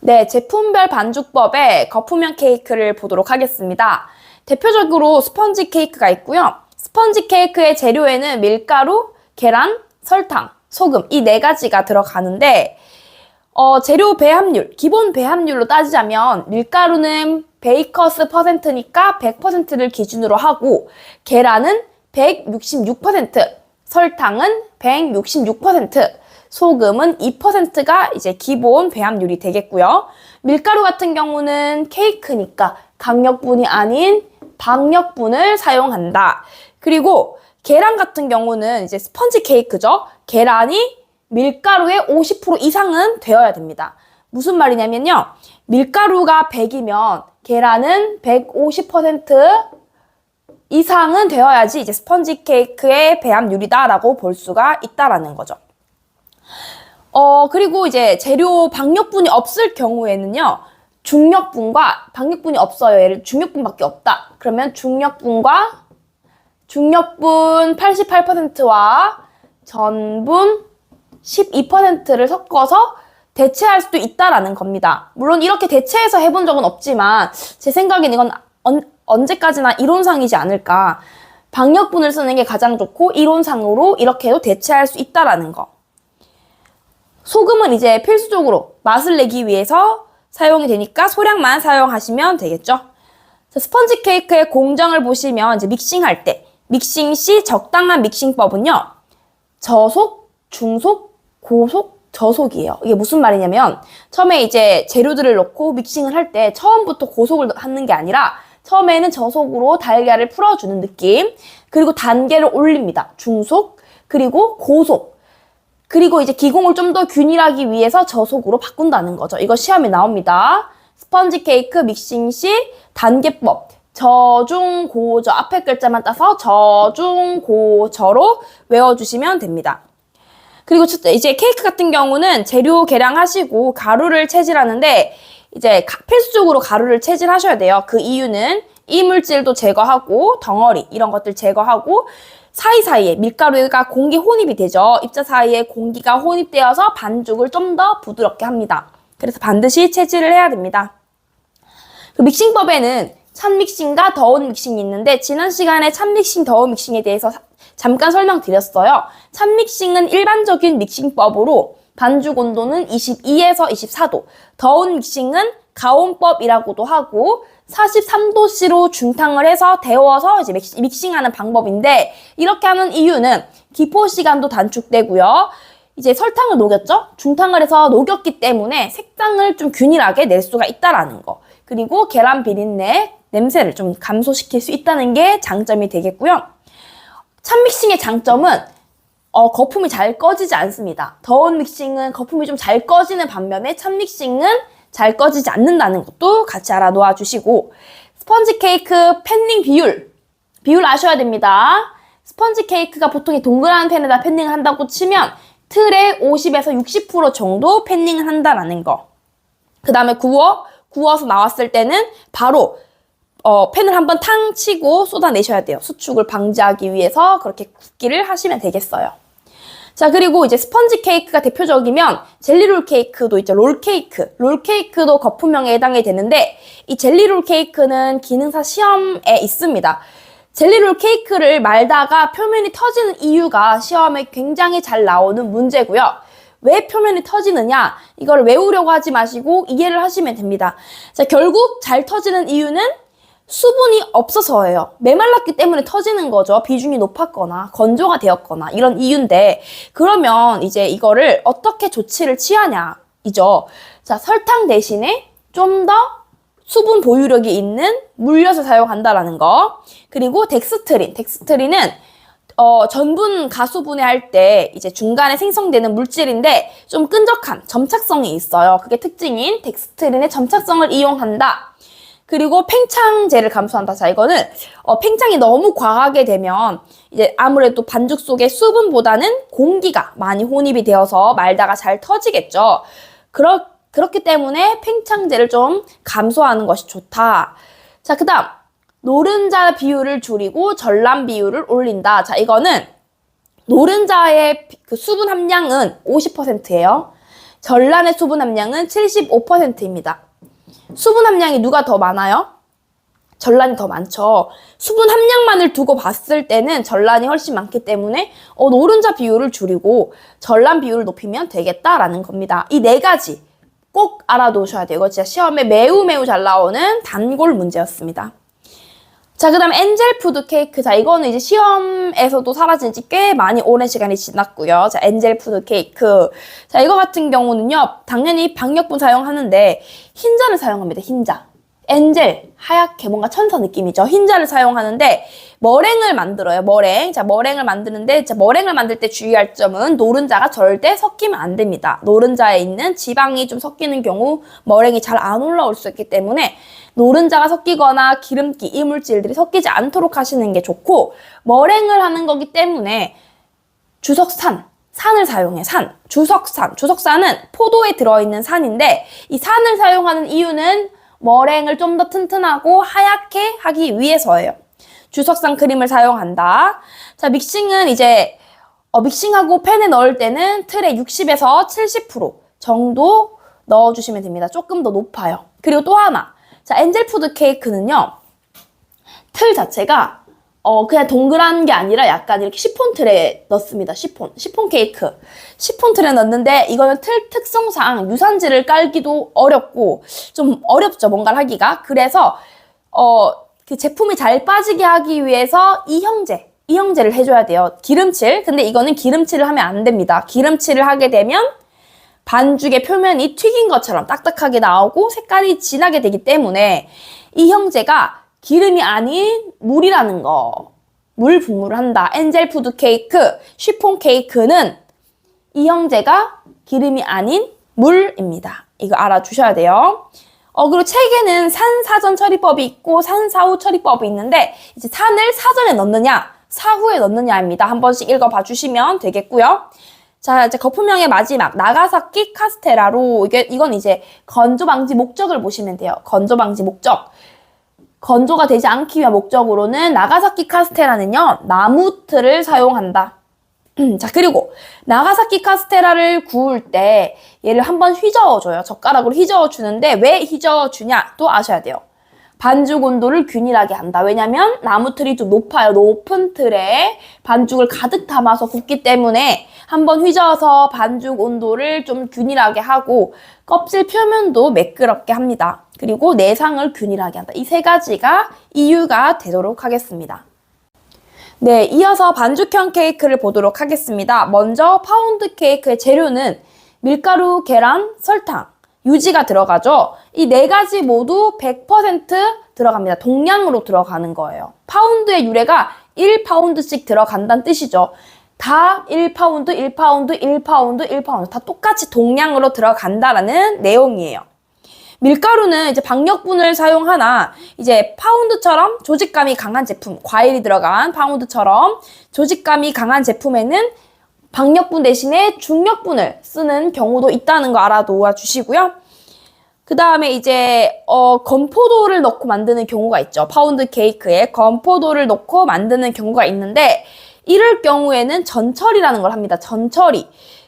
네, 제품별 반죽법의 거푸면 케이크를 보도록 하겠습니다. 대표적으로 스펀지 케이크가 있고요. 스펀지 케이크의 재료에는 밀가루, 계란, 설탕, 소금 이 네 가지가 들어가는데 재료 배합률, 기본 배합률로 따지자면 밀가루는 베이커스 퍼센트니까 100%를 기준으로 하고 계란은 166%, 설탕은 166%, 소금은 2%가 이제 기본 배합률이 되겠고요. 밀가루 같은 경우는 케이크니까 강력분이 아닌 박력분을 사용한다. 그리고 계란 같은 경우는 이제 스펀지 케이크죠. 계란이 밀가루의 50% 이상은 되어야 됩니다. 무슨 말이냐면요. 밀가루가 100이면 계란은 150% 이상은 되어야지 이제 스펀지 케이크의 배합률이다라고 볼 수가 있다라는 거죠. 그리고 이제 재료 박력분이 없을 경우에는요. 중력분과 박력분이 없어요. 예를 중력분밖에 없다. 그러면 중력분 88%와 전분 12%를 섞어서 대체할 수도 있다라는 겁니다. 물론 이렇게 대체해서 해본 적은 없지만 제 생각엔 이건 언제까지나 이론상이지 않을까. 박력분을 쓰는 게 가장 좋고 이론상으로 이렇게 해도 대체할 수 있다라는 거. 소금은 이제 필수적으로 맛을 내기 위해서 사용이 되니까 소량만 사용하시면 되겠죠. 자, 스펀지 케이크의 공정을 보시면 이제 믹싱할 때 믹싱 시 적당한 믹싱법은요. 저속, 중속, 고속, 저속이에요. 이게 무슨 말이냐면 처음에 이제 재료들을 넣고 믹싱을 할 때 처음부터 고속을 하는 게 아니라 처음에는 저속으로 달걀을 풀어주는 느낌, 그리고 단계를 올립니다. 중속, 그리고 고속, 그리고 이제 기공을 좀 더 균일하기 위해서 저속으로 바꾼다는 거죠. 이거 시험에 나옵니다. 스펀지 케이크 믹싱 시 단계법, 저중, 고저 앞에 글자만 따서 저중, 고저로 외워주시면 됩니다. 그리고 이제 케이크 같은 경우는 재료 계량하시고 가루를 채질하는데 이제 필수적으로 가루를 채질하셔야 돼요. 그 이유는 이물질도 제거하고 덩어리 이런 것들 제거하고 사이사이에 밀가루가 공기 혼입이 되죠. 입자 사이에 공기가 혼입되어서 반죽을 좀 더 부드럽게 합니다. 그래서 반드시 채질을 해야 됩니다. 그 믹싱법에는 찬 믹싱과 더운 믹싱이 있는데 지난 시간에 찬 믹싱, 더운 믹싱에 대해서 잠깐 설명드렸어요. 찬 믹싱은 일반적인 믹싱법으로 반죽 온도는 22에서 24도, 더운 믹싱은 가온법이라고도 하고 43도씨로 중탕을 해서 데워서 이제 믹싱하는 방법인데 이렇게 하는 이유는 기포 시간도 단축되고요. 이제 설탕을 녹였죠? 중탕을 해서 녹였기 때문에 색상을 좀 균일하게 낼 수가 있다라는 거. 그리고 계란 비린내, 냄새를 좀 감소시킬 수 있다는 게 장점이 되겠고요. 찬 믹싱의 장점은 거품이 잘 꺼지지 않습니다. 더운 믹싱은 거품이 좀 잘 꺼지는 반면에 찬 믹싱은 잘 꺼지지 않는다는 것도 같이 알아놓아 주시고 스펀지 케이크 팬닝 비율 아셔야 됩니다. 스펀지 케이크가 보통 이 동그란 팬에다 팬닝을 한다고 치면 틀에 50에서 60% 정도 팬닝을 한다라는 거. 그 다음에 구워서 나왔을 때는 바로 팬을 한번 탕 치고 쏟아내셔야 돼요. 수축을 방지하기 위해서 그렇게 굽기를 하시면 되겠어요. 자, 그리고 이제 스펀지 케이크가 대표적이면 젤리롤 케이크도 있죠. 롤케이크도 거품형에 해당이 되는데 이 젤리롤 케이크는 기능사 시험에 있습니다. 젤리롤 케이크를 말다가 표면이 터지는 이유가 시험에 굉장히 잘 나오는 문제고요. 왜 표면이 터지느냐? 이걸 외우려고 하지 마시고 이해를 하시면 됩니다. 자, 결국 잘 터지는 이유는 수분이 없어서예요. 메말랐기 때문에 터지는 거죠. 비중이 높았거나 건조가 되었거나 이런 이유인데 그러면 이제 이거를 어떻게 조치를 취하냐이죠. 자, 설탕 대신에 좀 더 수분 보유력이 있는 물엿을 사용한다라는 거. 그리고 덱스트린은 전분 가수분해할 때 이제 중간에 생성되는 물질인데 좀 끈적한 점착성이 있어요. 그게 특징인 덱스트린의 점착성을 이용한다. 그리고 팽창제를 감소한다. 자, 이거는 팽창이 너무 과하게 되면 이제 아무래도 반죽 속에 수분보다는 공기가 많이 혼입이 되어서 말다가 잘 터지겠죠. 그렇기 때문에 팽창제를 좀 감소하는 것이 좋다. 자, 그 다음 노른자 비율을 줄이고 전람 비율을 올린다. 자, 이거는 노른자의 그 수분 함량은 50%예요. 전란의 수분 함량은 75%입니다. 수분 함량이 누가 더 많아요? 전란이 더 많죠. 수분 함량만을 두고 봤을 때는 전란이 훨씬 많기 때문에 노른자 비율을 줄이고 전란 비율을 높이면 되겠다라는 겁니다. 이 네 가지 꼭 알아두셔야 돼요. 이거 진짜 시험에 매우 잘 나오는 단골 문제였습니다. 자, 그 다음에 엔젤 푸드 케이크. 자, 이거는 이제 시험에서도 사라진 지 꽤 많이 오랜 시간이 지났고요. 자, 엔젤 푸드 케이크. 자, 이거 같은 경우는요, 당연히 박력분 사용하는데 흰자를 사용합니다. 흰자. 엔젤, 하얗게 뭔가 천사 느낌이죠. 흰자를 사용하는데 머랭을 만들어요. 머랭. 자, 머랭을 만드는데, 자, 머랭을 만들 때 주의할 점은 노른자가 절대 섞이면 안 됩니다. 노른자에 있는 지방이 좀 섞이는 경우 머랭이 잘 안 올라올 수 있기 때문에 노른자가 섞이거나 기름기, 이물질들이 섞이지 않도록 하시는 게 좋고, 머랭을 하는 거기 때문에 산을 사용해. 주석산은 포도에 들어있는 산인데, 이 산을 사용하는 이유는 머랭을 좀 더 튼튼하고 하얗게 하기 위해서예요. 주석산 크림을 사용한다. 자, 믹싱은 이제 믹싱하고 팬에 넣을 때는 틀에 60에서 70% 정도 넣어주시면 됩니다. 조금 더 높아요. 그리고 또 하나. 자, 엔젤 푸드 케이크는요, 틀 자체가 그냥 동그란 게 아니라 약간 이렇게 시폰 틀에 넣습니다. 시폰 케이크. 시폰 틀에 넣는데 이거는 틀 특성상 유산지를 깔기도 어렵고 좀 어렵죠, 뭔가를 하기가. 그래서 그 제품이 잘 빠지게 하기 위해서 이형제를 해줘야 돼요. 기름칠. 근데 이거는 기름칠을 하면 안 됩니다. 기름칠을 하게 되면 반죽의 표면이 튀긴 것처럼 딱딱하게 나오고 색깔이 진하게 되기 때문에 이 형제가 기름이 아닌 물이라는 거. 물 분무를 한다. 엔젤 푸드 케이크, 쉬폰 케이크는 이 형제가 기름이 아닌 물입니다. 이거 알아주셔야 돼요. 그리고 책에는 산 사전 처리법이 있고 산 사후 처리법이 있는데, 이제 산을 사전에 넣느냐, 사후에 넣느냐입니다. 한 번씩 읽어봐 주시면 되겠고요. 자, 이제 거품형의 마지막, 나가사키 카스테라로, 이건 이제 건조 방지 목적을 보시면 돼요. 건조 방지 목적. 건조가 되지 않기 위한 목적으로는 나가사키 카스테라는요, 나무틀을 사용한다. 자, 그리고 나가사키 카스테라를 구울 때 얘를 한번 휘저어줘요. 젓가락으로 휘저어주는데 왜 휘저어주냐 또 아셔야 돼요. 반죽 온도를 균일하게 한다. 왜냐면 나무틀이 좀 높아요. 높은 틀에 반죽을 가득 담아서 굽기 때문에 한번 휘저어서 반죽 온도를 좀 균일하게 하고 껍질 표면도 매끄럽게 합니다. 그리고 내상을 균일하게 한다. 이 세 가지가 이유가 되도록 하겠습니다. 네, 이어서 반죽형 케이크를 보도록 하겠습니다. 먼저 파운드 케이크의 재료는 밀가루, 계란, 설탕, 유지가 들어가죠. 이 네 가지 모두 100% 들어갑니다. 동량으로 들어가는 거예요. 파운드의 유래가 1파운드씩 들어간다는 뜻이죠. 다 1파운드, 1파운드, 1파운드, 1파운드 다 똑같이 동량으로 들어간다라는 내용이에요. 밀가루는 이제 박력분을 사용하나 이제 파운드처럼 조직감이 강한 제품, 과일이 들어간 파운드처럼 조직감이 강한 제품에는 박력분 대신에 중력분을 쓰는 경우도 있다는 거 알아놓아 주시고요. 그 다음에 이제 건포도를 넣고 만드는 경우가 있죠. 파운드 케이크에 건포도를 넣고 만드는 경우가 있는데 이럴 경우에는 전처리라는 걸 합니다.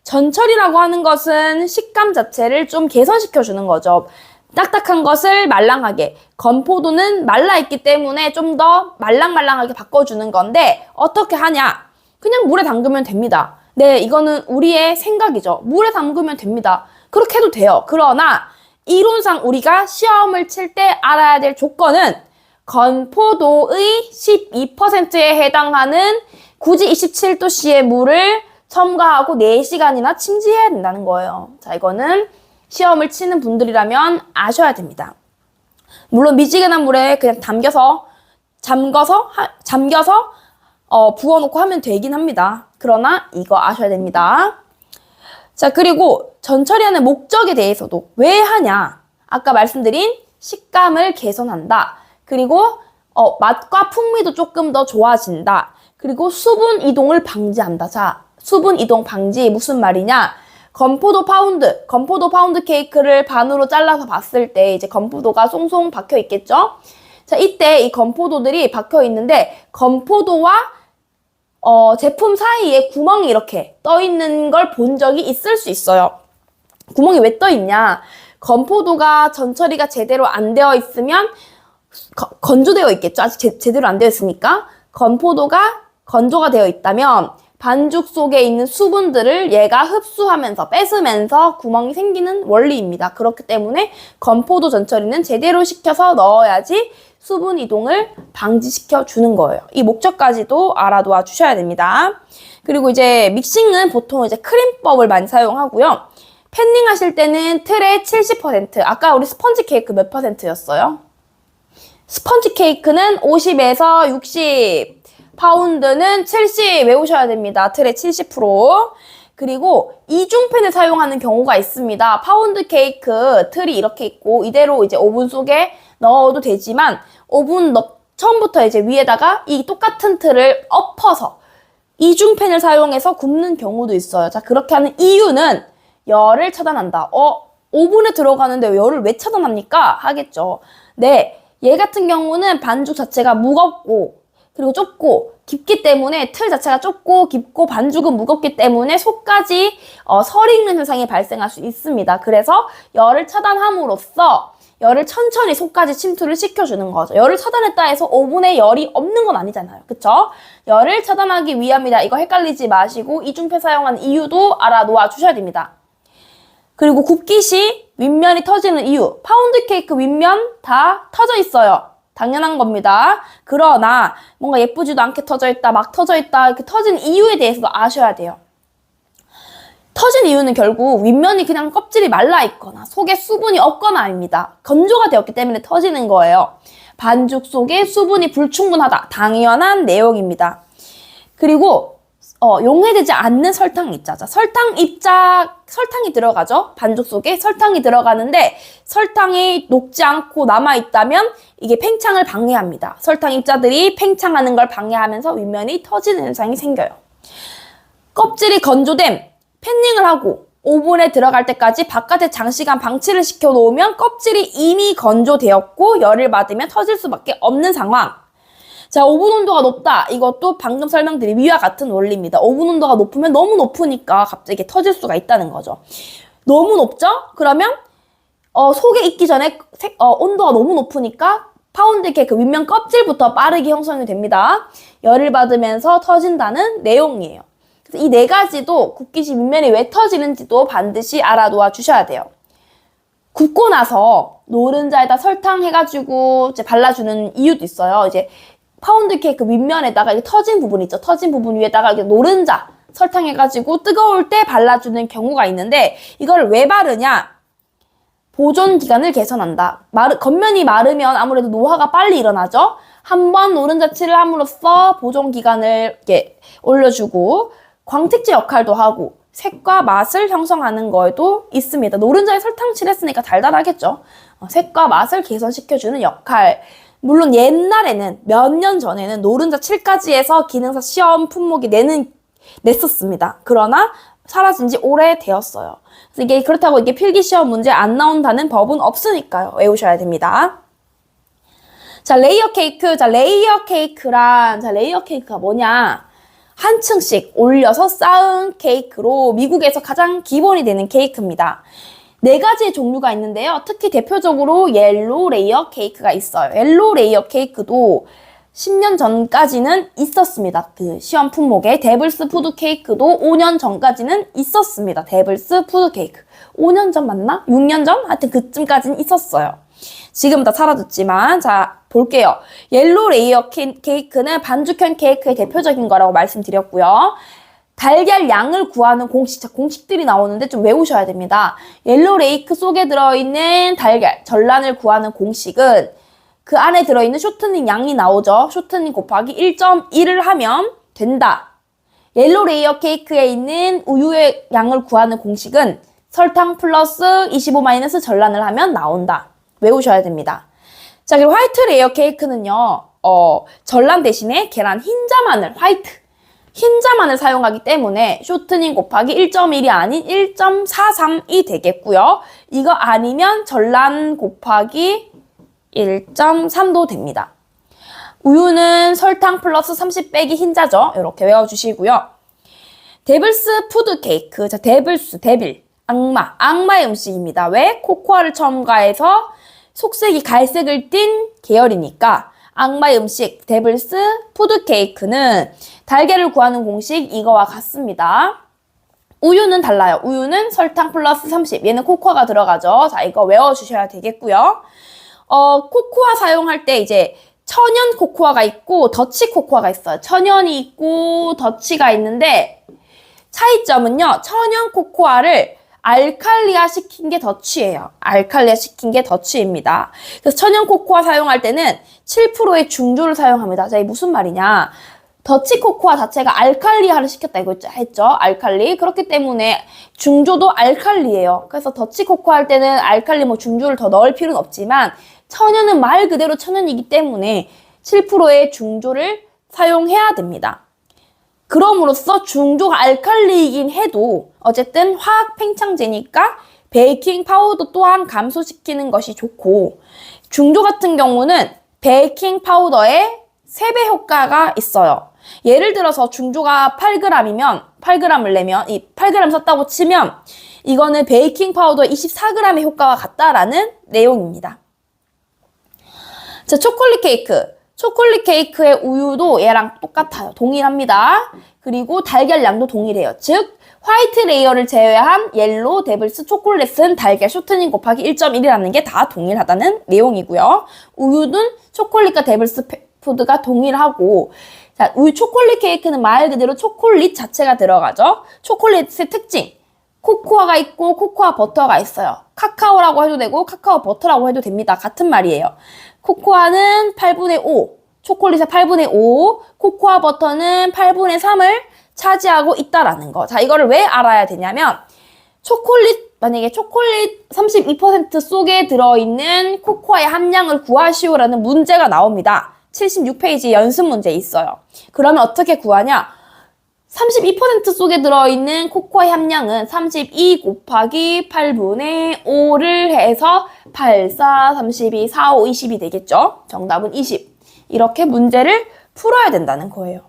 전처리라고 하는 것은 식감 자체를 좀 개선시켜 주는 거죠. 딱딱한 것을 말랑하게, 건포도는 말라있기 때문에 좀 더 말랑말랑하게 바꿔주는 건데 어떻게 하냐? 그냥 물에 담그면 됩니다. 네, 이거는 우리의 생각이죠. 물에 담그면 됩니다. 그렇게 해도 돼요. 그러나 이론상 우리가 시험을 칠 때 알아야 될 조건은 건포도의 12%에 해당하는 굳이 27도씨의 물을 첨가하고 4시간이나 침지해야 된다는 거예요. 자, 이거는 시험을 치는 분들이라면 아셔야 됩니다. 물론 미지근한 물에 그냥 잠겨서 부어놓고 하면 되긴 합니다. 그러나 이거 아셔야 됩니다. 자, 그리고 전처리하는 목적에 대해서도 왜 하냐? 아까 말씀드린 식감을 개선한다. 그리고 맛과 풍미도 조금 더 좋아진다. 그리고 수분 이동을 방지한다. 자, 수분 이동 방지 무슨 말이냐? 건포도 파운드 케이크를 반으로 잘라서 봤을 때 이제 건포도가 송송 박혀 있겠죠? 자, 이때 이 건포도들이 박혀 있는데 건포도와 제품 사이에 구멍이 이렇게 떠 있는 걸 본 적이 있을 수 있어요. 구멍이 왜 떠 있냐? 건포도가 전처리가 제대로 안 되어 있으면 건조되어 있겠죠. 아직 제대로 안 되어 있으니까. 건포도가 건조가 되어 있다면 반죽 속에 있는 수분들을 얘가 흡수하면서 뺏으면서 구멍이 생기는 원리입니다. 그렇기 때문에 건포도 전처리는 제대로 시켜서 넣어야지 수분 이동을 방지시켜 주는 거예요. 이 목적까지도 알아둬 주셔야 됩니다. 그리고 이제 믹싱은 보통 이제 크림법을 많이 사용하고요. 팬닝 하실 때는 틀의 70%, 아까 우리 스펀지 케이크 몇 %였어요? 스펀지 케이크는 50에서 60, 파운드는 70 외우셔야 됩니다. 틀의 70%. 그리고 이중팬을 사용하는 경우가 있습니다. 파운드 케이크 틀이 이렇게 있고 이대로 이제 오븐 속에 넣어도 되지만 처음부터 이제 위에다가 이 똑같은 틀을 엎어서 이중팬을 사용해서 굽는 경우도 있어요. 자, 그렇게 하는 이유는 열을 차단한다. 오븐에 들어가는데 열을 왜 차단합니까? 하겠죠. 네, 얘 같은 경우는 반죽 자체가 무겁고 그리고 좁고 깊기 때문에 틀 자체가 좁고 깊고 반죽은 무겁기 때문에 속까지 설익는 현상이 발생할 수 있습니다. 그래서 열을 차단함으로써 열을 천천히 속까지 침투를 시켜주는 거죠. 열을 차단했다 해서 오븐에 열이 없는 건 아니잖아요. 그쵸? 열을 차단하기 위함이다. 이거 헷갈리지 마시고 이중패 사용하는 이유도 알아놓아 주셔야 됩니다. 그리고 굽기 시 윗면이 터지는 이유. 파운드 케이크 윗면 다 터져 있어요. 당연한 겁니다. 그러나 뭔가 예쁘지도 않게 터져 있다, 막 터져 있다, 이렇게 터진 이유에 대해서도 아셔야 돼요. 터진 이유는 결국 윗면이 그냥 껍질이 말라 있거나 속에 수분이 없거나 아닙니다. 건조가 되었기 때문에 터지는 거예요. 반죽 속에 수분이 불충분하다. 당연한 내용입니다. 그리고 용해되지 않는 설탕 입자. 자, 설탕이 들어가죠. 반죽 속에 설탕이 들어가는데 설탕이 녹지 않고 남아있다면 이게 팽창을 방해합니다. 설탕 입자들이 팽창하는 걸 방해하면서 윗면이 터지는 현상이 생겨요. 껍질이 건조됨, 팬닝을 하고 오븐에 들어갈 때까지 바깥에 장시간 방치를 시켜 놓으면 껍질이 이미 건조되었고 열을 받으면 터질 수밖에 없는 상황. 자, 오븐 온도가 높다. 이것도 방금 설명드린 위와 같은 원리입니다. 오븐 온도가 높으면 너무 높으니까 갑자기 터질 수가 있다는 거죠. 너무 높죠? 그러면 속에 익기 전에 온도가 너무 높으니까 파운드 케이크 윗면 껍질부터 빠르게 형성이 됩니다. 열을 받으면서 터진다는 내용이에요. 그래서 이 네 가지도 굽기 시 윗면이 왜 터지는지도 반드시 알아놓아 주셔야 돼요. 굽고 나서 노른자에다 설탕 해가지고 이제 발라주는 이유도 있어요. 이제 파운드 케이크 윗면에다가 이게 터진 부분 있죠. 터진 부분 위에다가 이게 노른자 설탕 해가지고 뜨거울 때 발라주는 경우가 있는데 이걸 왜 바르냐? 보존 기간을 개선한다. 겉면이 마르면 아무래도 노화가 빨리 일어나죠. 한번 노른자 칠을 함으로써 보존 기간을 이렇게 올려주고 광택제 역할도 하고 색과 맛을 형성하는 거에도 있습니다. 노른자에 설탕 칠했으니까 달달하겠죠. 색과 맛을 개선시켜주는 역할. 물론 옛날에는 몇 년 전에는 노른자 7까지 해서 기능사 시험 품목이 냈었습니다. 그러나 사라진 지 오래되었어요. 그래서 이게 그렇다고 이게 필기 시험 문제 안 나온다는 법은 없으니까요. 외우셔야 됩니다. 자, 레이어 케이크. 자, 레이어 케이크가 뭐냐? 한 층씩 올려서 쌓은 케이크로 미국에서 가장 기본이 되는 케이크입니다. 네 가지의 종류가 있는데요. 특히 대표적으로 옐로우 레이어 케이크가 있어요. 옐로우 레이어 케이크도 10년 전까지는 있었습니다. 그 시험 품목에 데블스 푸드 케이크도 5년 전까지는 있었습니다. 데블스 푸드 케이크. 5년 전 맞나? 6년 전? 하여튼 그쯤까지는 있었어요. 지금 다 사라졌지만 자 볼게요. 옐로우 레이어 케이크는 반죽형 케이크의 대표적인 거라고 말씀드렸고요. 달걀 양을 구하는 공식들이 나오는데 좀 외우셔야 됩니다. 옐로우 레이크 속에 들어있는 달걀, 전란을 구하는 공식은 그 안에 들어있는 쇼트닝 양이 나오죠. 쇼트닝 곱하기 1.1을 하면 된다. 옐로우 레이어 케이크에 있는 우유의 양을 구하는 공식은 설탕 플러스 25 마이너스 전란을 하면 나온다. 외우셔야 됩니다. 자, 그리고 화이트 레이어 케이크는요, 전란 대신에 계란 흰자만을, 흰자만을 사용하기 때문에 쇼트닝 곱하기 1.1이 아닌 1.43이 되겠고요. 이거 아니면 전란 곱하기 1.3도 됩니다. 우유는 설탕 플러스 30 빼기 흰자죠. 이렇게 외워주시고요. 데블스 푸드 케이크. 자, 데빌. 악마의 음식입니다. 왜? 코코아를 첨가해서 속색이 갈색을 띤 계열이니까 악마의 음식 데블스 푸드케이크는 달걀을 구하는 공식 이거와 같습니다. 우유는 달라요. 우유는 설탕 플러스 30. 얘는 코코아가 들어가죠. 자, 이거 외워주셔야 되겠고요. 코코아 사용할 때 이제 천연 코코아가 있고 더치 코코아가 있어요. 천연이 있고 더치가 있는데 차이점은요. 천연 코코아를 알칼리아 시킨 게 더치예요. 알칼리아 시킨 게 더치입니다. 그래서 천연 코코아 사용할 때는 7%의 중조를 사용합니다. 자, 이게 무슨 말이냐. 더치 코코아 자체가 알칼리아를 시켰다 이거 했죠. 알칼리. 그렇기 때문에 중조도 알칼리예요. 그래서 더치 코코아 할 때는 알칼리 뭐 중조를 더 넣을 필요는 없지만 천연은 말 그대로 천연이기 때문에 7%의 중조를 사용해야 됩니다. 그럼으로써 중조가 알칼리이긴 해도 어쨌든 화학 팽창제니까 베이킹 파우더 또한 감소시키는 것이 좋고 중조 같은 경우는 베이킹 파우더의 3배 효과가 있어요. 예를 들어서 중조가 8g이면 8g을 내면 이 8g 썼다고 치면 이거는 베이킹 파우더 24g의 효과가 같다라는 내용입니다. 자, 초콜릿 케이크. 초콜릿 케이크의 우유도 얘랑 똑같아요. 동일합니다. 그리고 달걀량도 동일해요. 즉 화이트 레이어를 제외한 옐로우 데블스 초콜릿은 달걀 쇼트닝 곱하기 1.1이라는 게 다 동일하다는 내용이고요. 우유는 초콜릿과 데블스 푸드가 동일하고 자, 우유 초콜릿 케이크는 말 그대로 초콜릿 자체가 들어가죠. 초콜릿의 특징. 코코아가 있고 코코아 버터가 있어요. 카카오라고 해도 되고 카카오 버터라고 해도 됩니다. 같은 말이에요. 코코아는 8분의 5, 초콜릿의 8분의 5, 코코아 버터는 8분의 3을 차지하고 있다라는 거. 자, 이거를 왜 알아야 되냐면 만약에 초콜릿 32% 속에 들어있는 코코아의 함량을 구하시오라는 문제가 나옵니다. 76페이지 연습 문제 있어요. 그러면 어떻게 구하냐? 32% 속에 들어있는 코코아의 함량은 32 곱하기 8분의 5를 해서 8, 4, 32, 4, 5, 20이 되겠죠? 정답은 20. 이렇게 문제를 풀어야 된다는 거예요.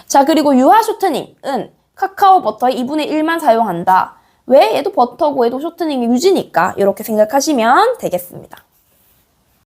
자, 그리고 유화 쇼트닝은 카카오 버터의 2분의 1만 사용한다. 왜? 얘도 버터고 얘도 쇼트닝이 유지니까 이렇게 생각하시면 되겠습니다.